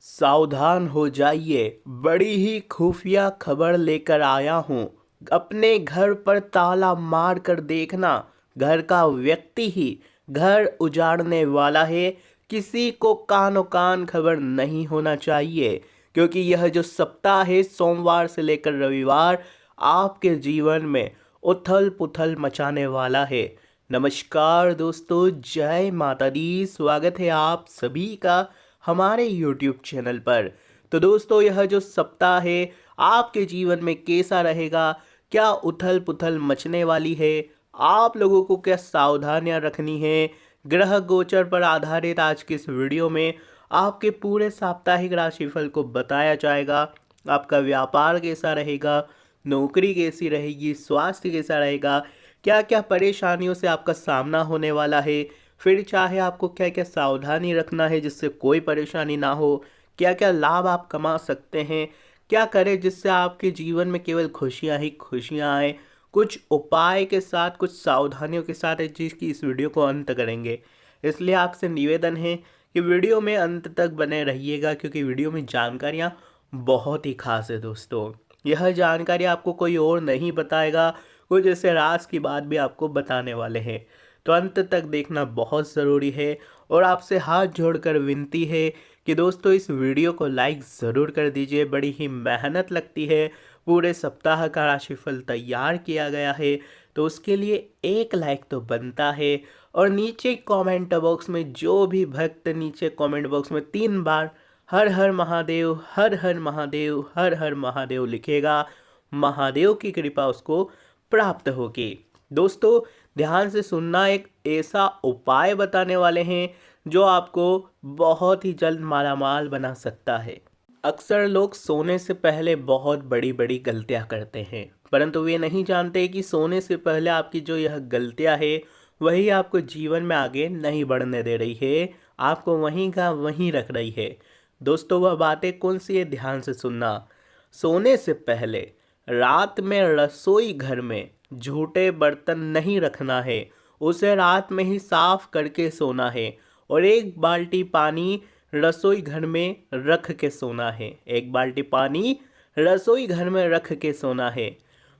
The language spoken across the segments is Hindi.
सावधान हो जाइए, बड़ी ही खुफिया खबर लेकर आया हूँ। अपने घर पर ताला मार कर देखना, घर का व्यक्ति ही घर उजाड़ने वाला है। किसी को कानो कान खबर नहीं होना चाहिए, क्योंकि यह जो सप्ताह है सोमवार से लेकर रविवार आपके जीवन में उथल पुथल मचाने वाला है। नमस्कार दोस्तों, जय माता दी। स्वागत है आप सभी का हमारे YouTube चैनल पर। तो दोस्तों, यह जो सप्ताह है आपके जीवन में कैसा रहेगा, क्या उथल पुथल मचने वाली है, आप लोगों को क्या सावधानियां रखनी है, ग्रह गोचर पर आधारित आज की इस वीडियो में आपके पूरे साप्ताहिक राशिफल को बताया जाएगा। आपका व्यापार कैसा रहेगा, नौकरी कैसी रहेगी, स्वास्थ्य कैसा रहेगा, क्या क्या परेशानियों से आपका सामना होने वाला है, फिर चाहे आपको क्या क्या सावधानी रखना है जिससे कोई परेशानी ना हो, क्या क्या लाभ आप कमा सकते हैं, क्या करें जिससे आपके जीवन में केवल खुशियां ही खुशियां आए। कुछ उपाय के साथ, कुछ सावधानियों के साथ इस चीज़ की इस वीडियो को अंत करेंगे। इसलिए आपसे निवेदन है कि वीडियो में अंत तक बने रहिएगा, क्योंकि वीडियो में जानकारियाँ बहुत ही खास है दोस्तों। यह जानकारी आपको कोई और नहीं बताएगा, कुछ ऐसे राज की बात भी आपको बताने वाले हैं। तो अंत तक देखना बहुत ज़रूरी है और आपसे हाथ जोड़कर विनती है कि दोस्तों इस वीडियो को लाइक ज़रूर कर दीजिए। बड़ी ही मेहनत लगती है, पूरे सप्ताह का राशिफल तैयार किया गया है, तो उसके लिए एक लाइक तो बनता है। और नीचे कमेंट बॉक्स में जो भी भक्त नीचे कमेंट बॉक्स में 3 बार हर हर महादेव, हर हर महादेव, हर हर महादेव लिखेगा, महादेव की कृपा उसको प्राप्त होगी। दोस्तों ध्यान से सुनना, एक ऐसा उपाय बताने वाले हैं जो आपको बहुत ही जल्द मालामाल बना सकता है। अक्सर लोग सोने से पहले बहुत बड़ी बड़ी गलतियां करते हैं, परंतु वे नहीं जानते कि सोने से पहले आपकी जो यह गलतियां है वही आपको जीवन में आगे नहीं बढ़ने दे रही है, आपको वहीं का वहीं रख रही है। दोस्तों वह बातें कौन सी है, ध्यान से सुनना। सोने से पहले रात में रसोई घर में झूठे बर्तन नहीं रखना है, उसे रात में ही साफ करके सोना है। और 1 बाल्टी पानी रसोई घर में रख के सोना है, 1 बाल्टी पानी रसोई घर में रख के सोना है।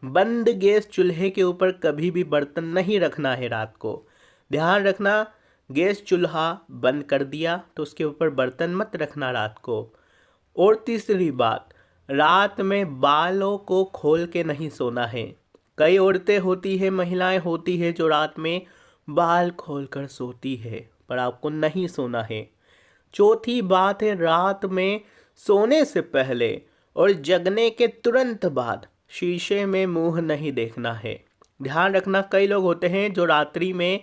बंद गैस चूल्हे के ऊपर कभी भी बर्तन नहीं रखना है रात को। ध्यान रखना, गैस चूल्हा बंद कर दिया तो उसके ऊपर बर्तन मत रखना रात को। और तीसरी बात, रात में बालों को खोल के नहीं सोना है। कई औरतें होती है, महिलाएं होती है जो रात में बाल खोल कर सोती है, पर आपको नहीं सोना है। चौथी बात है, रात में सोने से पहले और जगने के तुरंत बाद शीशे में मुंह नहीं देखना है। ध्यान रखना, कई लोग होते हैं जो रात्रि में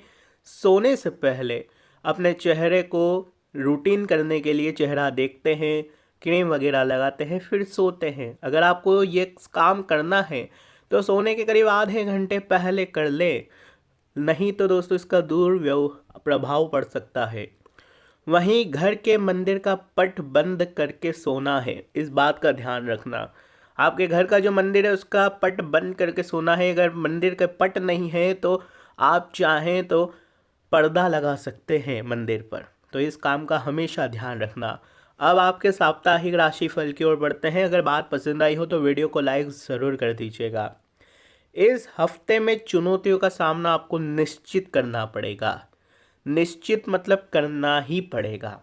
सोने से पहले अपने चेहरे को रूटीन करने के लिए चेहरा देखते हैं, क्रीम वगैरह लगाते हैं, फिर सोते हैं। अगर आपको ये काम करना है तो सोने के करीब आधे घंटे पहले कर ले, नहीं तो दोस्तों इसका प्रभाव पड़ सकता है। वहीं घर के मंदिर का पट बंद करके सोना है, इस बात का ध्यान रखना। आपके घर का जो मंदिर है उसका पट बंद करके सोना है। अगर मंदिर का पट नहीं है तो आप चाहें तो पर्दा लगा सकते हैं मंदिर पर, तो इस काम का हमेशा ध्यान रखना। अब आपके साप्ताहिक राशिफल की ओर बढ़ते हैं। अगर बात पसंद आई हो तो वीडियो को लाइक ज़रूर कर दीजिएगा। इस हफ्ते में चुनौतियों का सामना आपको निश्चित करना पड़ेगा। निश्चित मतलब करना ही पड़ेगा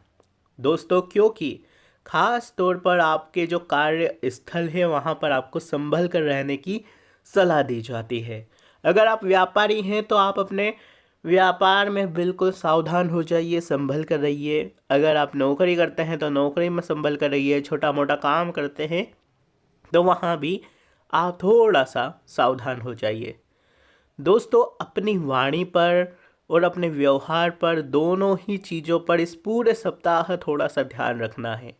दोस्तों, क्योंकि खास तौर पर आपके जो कार्य स्थल है वहाँ पर आपको संभल कर रहने की सलाह दी जाती है। अगर आप व्यापारी हैं तो आप अपने व्यापार में बिल्कुल सावधान हो जाइए, संभल कर रहिए। अगर आप नौकरी करते हैं तो नौकरी में संभल कर रहिए। छोटा मोटा काम करते हैं तो वहाँ भी आप थोड़ा सा सावधान हो जाइए। दोस्तों अपनी वाणी पर और अपने व्यवहार पर, दोनों ही चीज़ों पर इस पूरे सप्ताह थोड़ा सा ध्यान रखना है,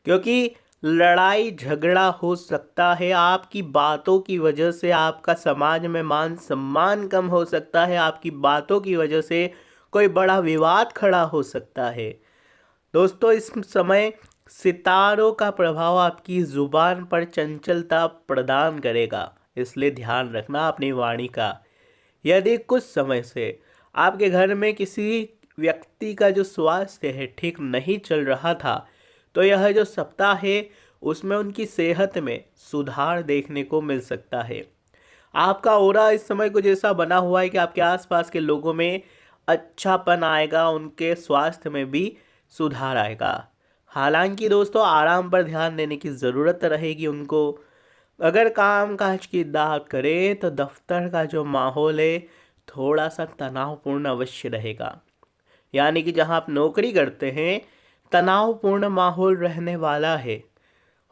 क्योंकि लड़ाई झगड़ा हो सकता है। आपकी बातों की वजह से आपका समाज में मान सम्मान कम हो सकता है। आपकी बातों की वजह से कोई बड़ा विवाद खड़ा हो सकता है। दोस्तों इस समय सितारों का प्रभाव आपकी ज़ुबान पर चंचलता प्रदान करेगा, इसलिए ध्यान रखना अपनी वाणी का। यदि कुछ समय से आपके घर में किसी व्यक्ति का जो स्वास्थ्य है ठीक नहीं चल रहा था, तो यह जो सप्ताह है उसमें उनकी सेहत में सुधार देखने को मिल सकता है। आपका ऑरा इस समय कुछ ऐसा बना हुआ है कि आपके आसपास के लोगों में अच्छापन आएगा, उनके स्वास्थ्य में भी सुधार आएगा। हालांकि दोस्तों आराम पर ध्यान देने की ज़रूरत रहेगी उनको। अगर काम काज की बात करें तो दफ्तर का जो माहौल है थोड़ा सा तनावपूर्ण अवश्य रहेगा। यानी कि जहां आप नौकरी करते हैं तनावपूर्ण माहौल रहने वाला है।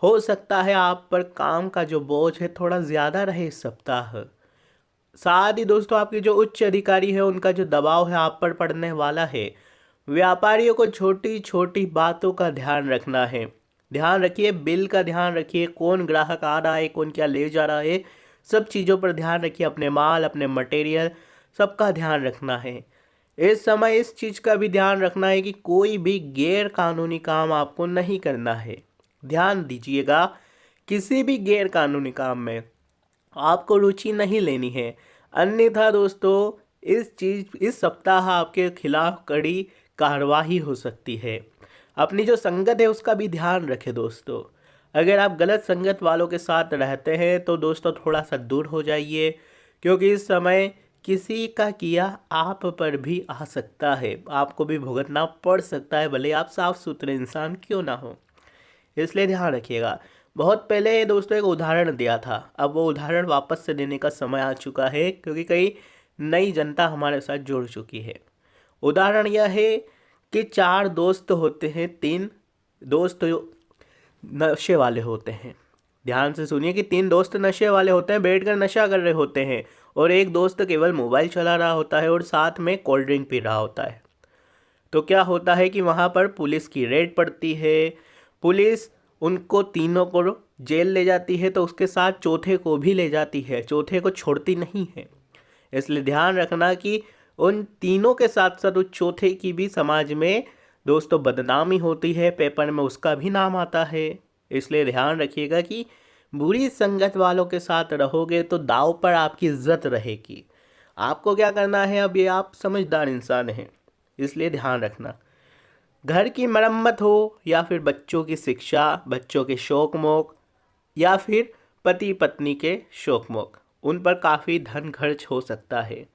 हो सकता है आप पर काम का जो बोझ है थोड़ा ज़्यादा रहे इस सप्ताह। साथ ही दोस्तों आपके जो उच्च अधिकारी है उनका जो दबाव है आप पर पड़ने वाला है। व्यापारियों को छोटी छोटी बातों का ध्यान रखना है। ध्यान रखिए, बिल का ध्यान रखिए, कौन ग्राहक आ रहा है, कौन क्या ले जा रहा है, सब चीज़ों पर ध्यान रखिए। अपने माल, अपने मटेरियल, सबका ध्यान रखना है। इस समय इस चीज़ का भी ध्यान रखना है कि कोई भी गैर कानूनी काम आपको नहीं करना है। ध्यान दीजिएगा, किसी भी गैर कानूनी काम में आपको रुचि नहीं लेनी है, अन्यथा दोस्तों इस सप्ताह आपके खिलाफ कड़ी कार्रवाई हो सकती है। अपनी जो संगत है उसका भी ध्यान रखें दोस्तों। अगर आप गलत संगत वालों के साथ रहते हैं तो दोस्तों थोड़ा सा दूर हो जाइए, क्योंकि इस समय किसी का किया आप पर भी आ सकता है, आपको भी भुगतना पड़ सकता है, भले आप साफ सुथरे इंसान क्यों ना हो। इसलिए ध्यान रखिएगा। बहुत पहले दोस्तों एक उदाहरण दिया था, अब वो उदाहरण वापस से देने का समय आ चुका है, क्योंकि कई नई जनता हमारे साथ जुड़ चुकी है। उदाहरण यह है कि 4 दोस्त होते हैं, 3 दोस्त नशे वाले होते हैं। ध्यान से सुनिए कि 3 दोस्त नशे वाले होते हैं, बैठकर नशा कर रहे होते हैं, और एक दोस्त केवल मोबाइल चला रहा होता है और साथ में कोल्ड ड्रिंक पी रहा होता है। तो क्या होता है कि वहाँ पर पुलिस की रेड पड़ती है, पुलिस उनको तीनों को जेल ले जाती है, तो उसके साथ चौथे को भी ले जाती है, चौथे को छोड़ती नहीं है। इसलिए ध्यान रखना कि उन तीनों के साथ साथ उस चौथे की भी समाज में दोस्तों बदनामी होती है, पेपर में उसका भी नाम आता है। इसलिए ध्यान रखिएगा कि बुरी संगत वालों के साथ रहोगे तो दाव पर आपकी इज्जत रहेगी। आपको क्या करना है, अब ये आप समझदार इंसान हैं, इसलिए ध्यान रखना। घर की मरम्मत हो या फिर बच्चों की शिक्षा, बच्चों के शौक मोक, या फिर पति पत्नी के शौक मोक, उन पर काफ़ी धन खर्च हो सकता है।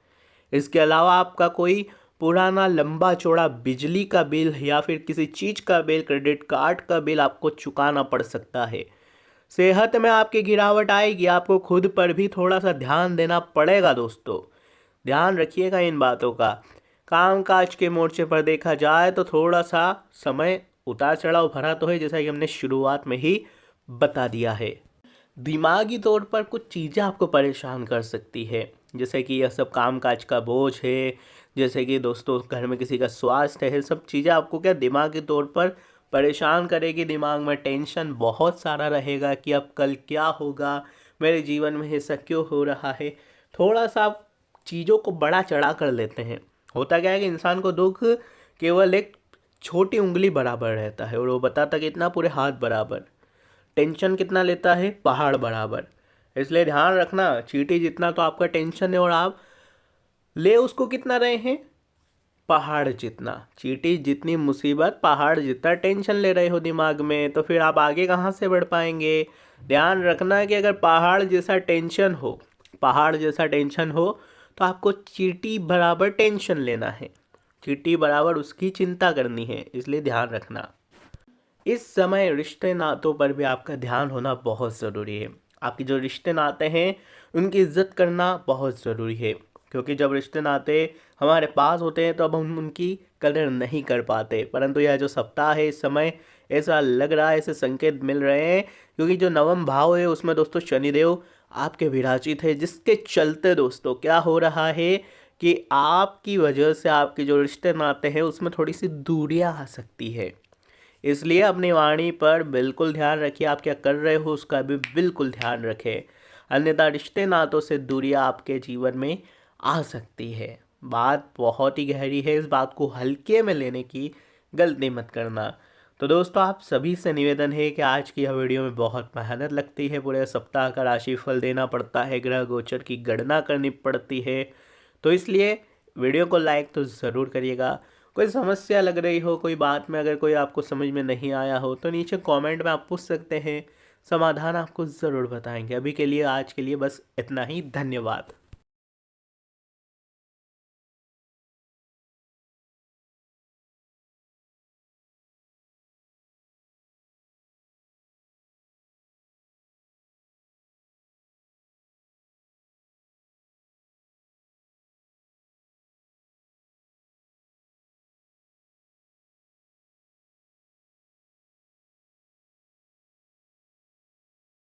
इसके अलावा आपका कोई पुराना लंबा चौड़ा बिजली का बिल या फिर किसी चीज़ का बिल, क्रेडिट कार्ड का बिल आपको चुकाना पड़ सकता है। सेहत में आपकी गिरावट आएगी, आपको खुद पर भी थोड़ा सा ध्यान देना पड़ेगा दोस्तों। ध्यान रखिएगा इन बातों का। कामकाज के मोर्चे पर देखा जाए तो थोड़ा सा समय उतार चढ़ाव भरा तो है, जैसा कि हमने शुरुआत में ही बता दिया है। दिमागी तौर पर कुछ चीज़ें आपको परेशान कर सकती है, जैसे कि यह सब कामकाज का बोझ है, जैसे कि दोस्तों घर में किसी का स्वास्थ्य है, सब चीज़ें आपको क्या दिमागी तौर पर परेशान करेगी। दिमाग में टेंशन बहुत सारा रहेगा कि अब कल क्या होगा, मेरे जीवन में ऐसा क्यों हो रहा है। थोड़ा सा आप चीज़ों को बड़ा चढ़ा कर लेते हैं। होता क्या है कि इंसान को दुख केवल एक छोटी उंगली बराबर रहता है, और वो बताता कितना, पूरे हाथ बराबर। टेंशन कितना लेता है, पहाड़ बराबर। इसलिए ध्यान रखना, चींटी जितना तो आपका टेंशन है और आप ले उसको कितना रहे हैं, पहाड़ जितना। चींटी जितनी मुसीबत, पहाड़ जितना टेंशन ले रहे हो दिमाग में, तो फिर आप आगे कहाँ से बढ़ पाएंगे। ध्यान रखना कि अगर पहाड़ जैसा टेंशन हो, पहाड़ जैसा टेंशन हो, तो आपको चींटी बराबर टेंशन लेना है, चींटी बराबर उसकी चिंता करनी है। इसलिए ध्यान रखना। इस समय रिश्ते नातों पर भी आपका ध्यान होना बहुत ज़रूरी है। आपके जो रिश्ते नाते हैं उनकी इज्जत करना बहुत ज़रूरी है, क्योंकि जब रिश्ते नाते हमारे पास होते हैं तो अब हम उनकी कदर नहीं कर पाते। परंतु यह जो सप्ताह है, इस समय ऐसा लग रहा है, ऐसे संकेत मिल रहे हैं, क्योंकि जो नवम भाव है उसमें दोस्तों शनिदेव आपके विराजित है, जिसके चलते दोस्तों क्या हो रहा है कि आपकी वजह से आपके जो रिश्ते नाते हैं उसमें थोड़ी सी दूरियां आ सकती है। इसलिए अपनी वाणी पर बिल्कुल ध्यान रखिए, आप क्या कर रहे हो उसका भी बिल्कुल ध्यान रखें, अन्यथा रिश्ते नातों से दूरियां आपके जीवन में आ सकती है। बात बहुत ही गहरी है, इस बात को हल्के में लेने की गलती मत करना। तो दोस्तों आप सभी से निवेदन है कि आज की यह वीडियो में बहुत मेहनत लगती है, पूरे सप्ताह का राशिफल देना पड़ता है, ग्रह गोचर की गणना करनी पड़ती है, तो इसलिए वीडियो को लाइक तो ज़रूर करिएगा कोई समस्या लग रही हो, कोई बात में अगर कोई आपको समझ में नहीं आया हो तो नीचे कमेंट में आप पूछ सकते हैं, समाधान आपको ज़रूर बताएंगे। अभी के लिए, आज के लिए बस इतना ही। धन्यवाद।